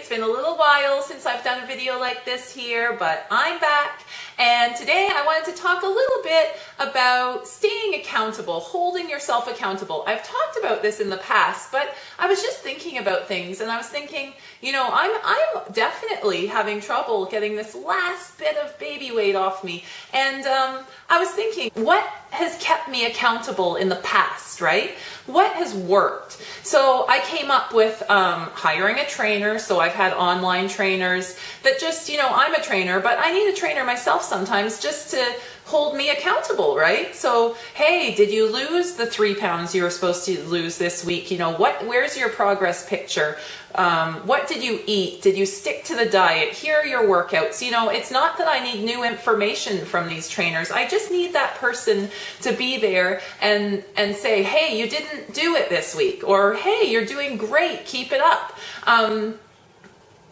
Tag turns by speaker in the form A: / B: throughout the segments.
A: It's been a little while since I've done a video like this here, but I'm back. And today I wanted to talk a little bit about staying accountable, holding yourself accountable. I've talked about this in the past, but I was just thinking about things and I was thinking, you know, I'm definitely having trouble getting this last bit of baby weight off me. And I was thinking, what has kept me accountable in the past, right? What has worked? So I came up with hiring a trainer. So I've had online trainers that just, you know, I'm a trainer, but I need a trainer myself sometimes just to hold me accountable, right? So, hey, did you lose the 3 pounds you were supposed to lose this week? You know, where's your progress picture? What did you eat? Did you stick to the diet? Here are your workouts. You know, it's not that I need new information from these trainers. I just need that person to be there and say, hey, you didn't do it this week, or hey, you're doing great, keep it up.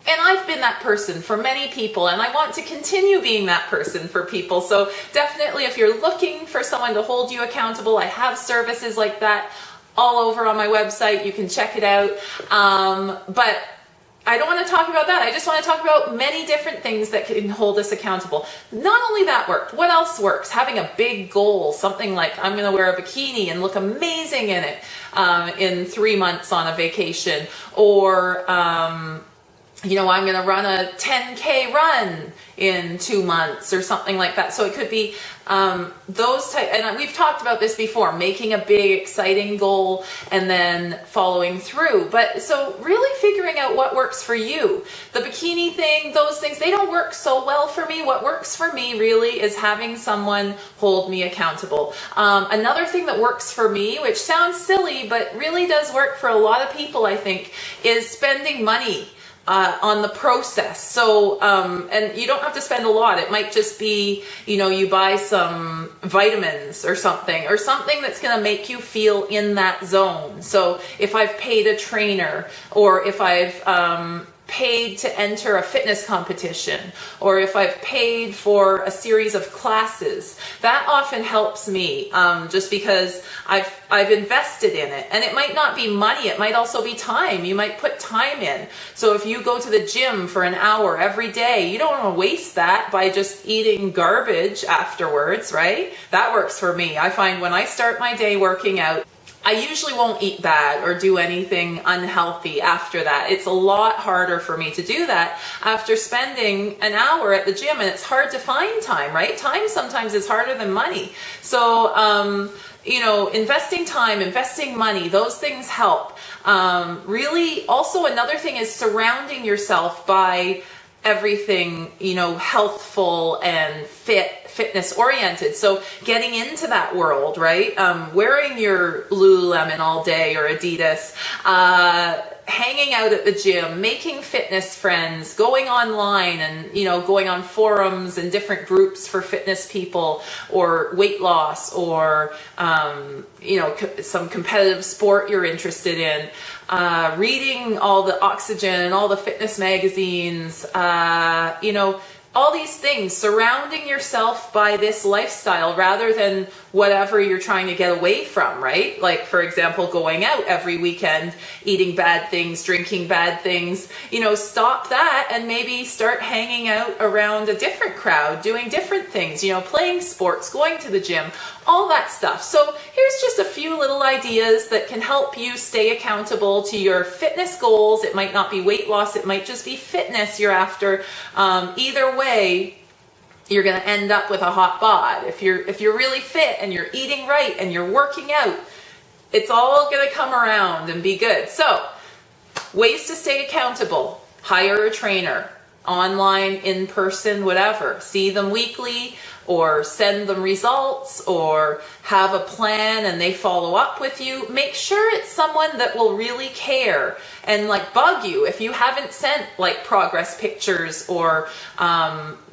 A: And I've been that person for many people, and I want to continue being that person for people. So definitely, if you're looking for someone to hold you accountable, I have services like that all over on my website. You can check it out. But I don't want to talk about that. I just want to talk about many different things that can hold us accountable. Not only that worked, what else works? Having a big goal, something like I'm going to wear a bikini and look amazing in it in 3 months on a vacation, or you know, I'm going to run a 10K run in 2 months or something like that. So it could be those type, and we've talked about this before, making a big exciting goal and then following through. But so really figuring out what works for you. The bikini thing, those things, they don't work so well for me. What works for me really is having someone hold me accountable. Another thing that works for me, which sounds silly, but really does work for a lot of people, I think, is spending money on the process. So, and you don't have to spend a lot. It might just be, you know, you buy some vitamins or something that's going to make you feel in that zone. So if I've paid a trainer, or if I've paid to enter a fitness competition, or if I've paid for a series of classes, that often helps me, just because I've invested in it. And it might not be money, it might also be time. You might put time in. So if you go to the gym for an hour every day, you don't want to waste that by just eating garbage afterwards, right? That works for me. I find when I start my day working out, I usually won't eat bad or do anything unhealthy after that. It's a lot harder for me to do that after spending an hour at the gym, and it's hard to find time, right? Time sometimes is harder than money. So, you know, investing time, investing money, those things help. Really, also another thing is surrounding yourself by everything, you know, healthful and fitness oriented. So getting into that world, right? Wearing your Lululemon all day or Adidas, hanging out at the gym, making fitness friends, going online and, you know, going on forums and different groups for fitness people, or weight loss, or, you know, some competitive sport you're interested in, reading all the Oxygen and all the fitness magazines, you know, all these things, surrounding yourself by this lifestyle rather than whatever you're trying to get away from, right? Like, for example, going out every weekend, eating bad things, drinking bad things, you know, stop that and maybe start hanging out around a different crowd, doing different things, you know, playing sports, going to the gym, all that stuff. So here's just a few little ideas that can help you stay accountable to your fitness goals. It might not be weight loss, it might just be fitness you're after. Either way, you're going to end up with a hot bod. If you're really fit and you're eating right and you're working out, it's all going to come around and be good. So, ways to stay accountable: hire a trainer, online, in person, whatever. See them weekly, or send them results, or have a plan and they follow up with you. Make sure it's someone that will really care and like bug you if you haven't sent like progress pictures or,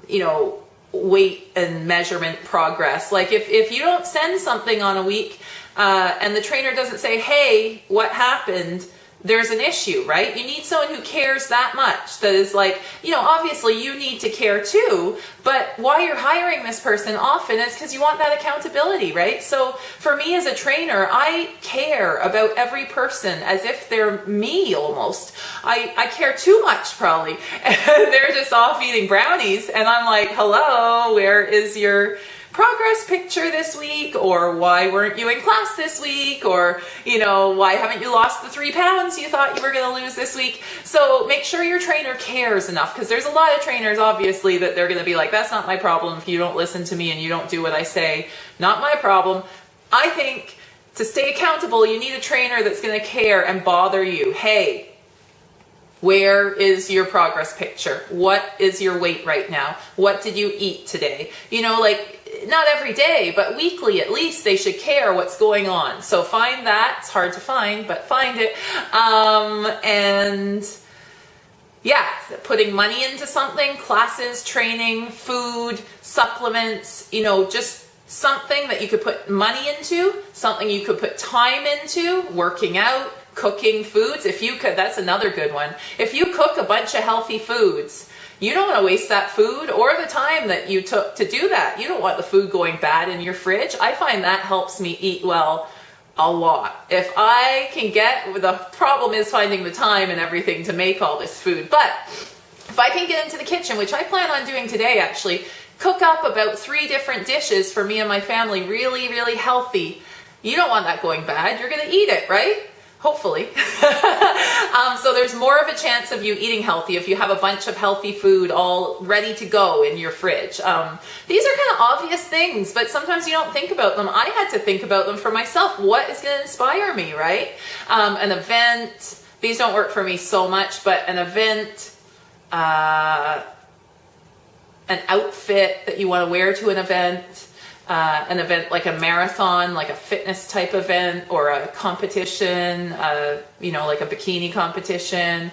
A: you know, weight and measurement progress. Like if you don't send something on a week and the trainer doesn't say, hey, what happened? there's an issue, right? You need someone who cares that much, that is like, obviously you need to care too, but why you're hiring this person often is because you want that accountability, right? So for me as a trainer, I care about every person as if they're me almost. I care too much probably. And they're just off eating brownies and I'm like, hello, where is your progress picture this week? Or why weren't you in class this week? Or, why haven't you lost the 3 pounds you thought you were going to lose this week? So make sure your trainer cares enough, because there's a lot of trainers obviously that they're going to be like, that's not my problem if you don't listen to me and you don't do what I say. Not my problem. I think to stay accountable, you need a trainer that's going to care and bother you. Hey, where is your progress picture? What is your weight right now? What did you eat today? Not every day, but weekly at least, they should care what's going on. So find that. It's hard to find, but find it. And yeah, putting money into something, classes, training, food, supplements, just something that you could put money into, something you could put time into, working out, cooking foods. If you could, that's another good one. If you cook a bunch of healthy foods, you don't want to waste that food or the time that you took to do that. You don't want the food going bad in your fridge. I find that helps me eat well a lot. If I can the problem is finding the time and everything to make all this food. But if I can get into the kitchen, which I plan on doing today actually, cook up about 3 different dishes for me and my family, really, really healthy. You don't want that going bad. You're going to eat it, right? Hopefully. So there's more of a chance of you eating healthy if you have a bunch of healthy food all ready to go in your fridge. These are kind of obvious things, but sometimes you don't think about them. I had to think about them for myself. What is going to inspire me, right? An event. These don't work for me so much, but an event, an outfit that you want to wear to an event like a marathon, like a fitness type event, or a competition, like a bikini competition.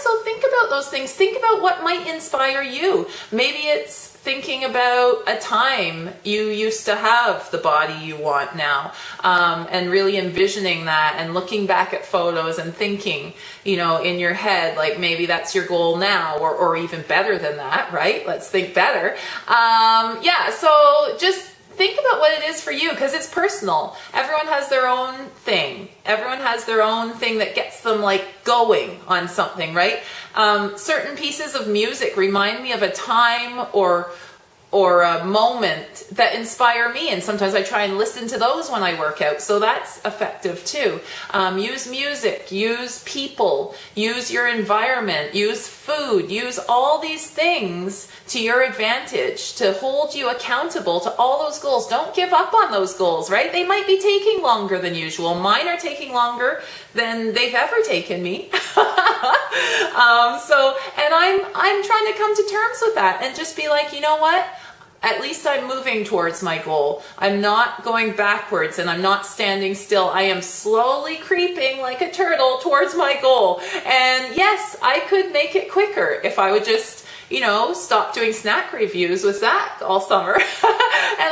A: So think about those things. Think about what might inspire you. Maybe it's thinking about a time you used to have the body you want now, and really envisioning that and looking back at photos and thinking, in your head, like maybe that's your goal now, or even better than that, right? Let's think better. So just think about what it is for you, because it's personal. Everyone has their own thing. Everyone has their own thing that gets them going on something, right? Certain pieces of music remind me of a time or a moment that inspire me, and sometimes I try and listen to those when I work out, so that's effective too. Use music, use people, use your environment, use food, use all these things to your advantage to hold you accountable to all those goals. Don't give up on those goals, right? They might be taking longer than usual. Mine are taking longer than they've ever taken me. And I'm trying to come to terms with that and just be like, you know what? At least I'm moving towards my goal. I'm not going backwards and I'm not standing still. I am slowly creeping like a turtle towards my goal. And yes, I could make it quicker if I would just, stop doing snack reviews with Zach all summer. And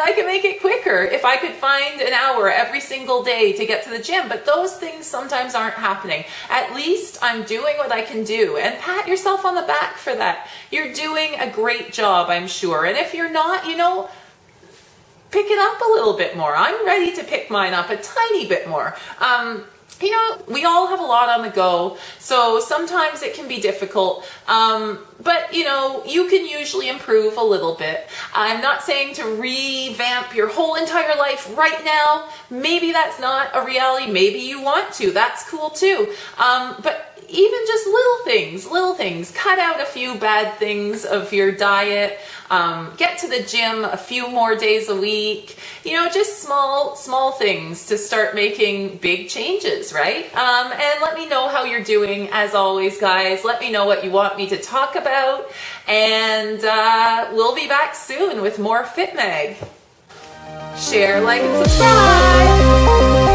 A: I can make it quicker if I could find an hour every single day to get to the gym. But those things sometimes aren't happening. At least I'm doing what I can do. And pat yourself on the back for that. You're doing a great job, I'm sure. And if you're not, pick it up a little bit more. I'm ready to pick mine up a tiny bit more. We all have a lot on the go, so sometimes it can be difficult, but you can usually improve a little bit. I'm not saying to revamp your whole entire life right now. Maybe that's not a reality. Maybe you want to. That's cool too. But even just little things, cut out a few bad things of your diet, get to the gym a few more days a week, just small things to start making big changes, right? And let me know how you're doing. As always, guys, let me know what you want me to talk about, and we'll be back soon with more Fit Meag. Share, like, and subscribe.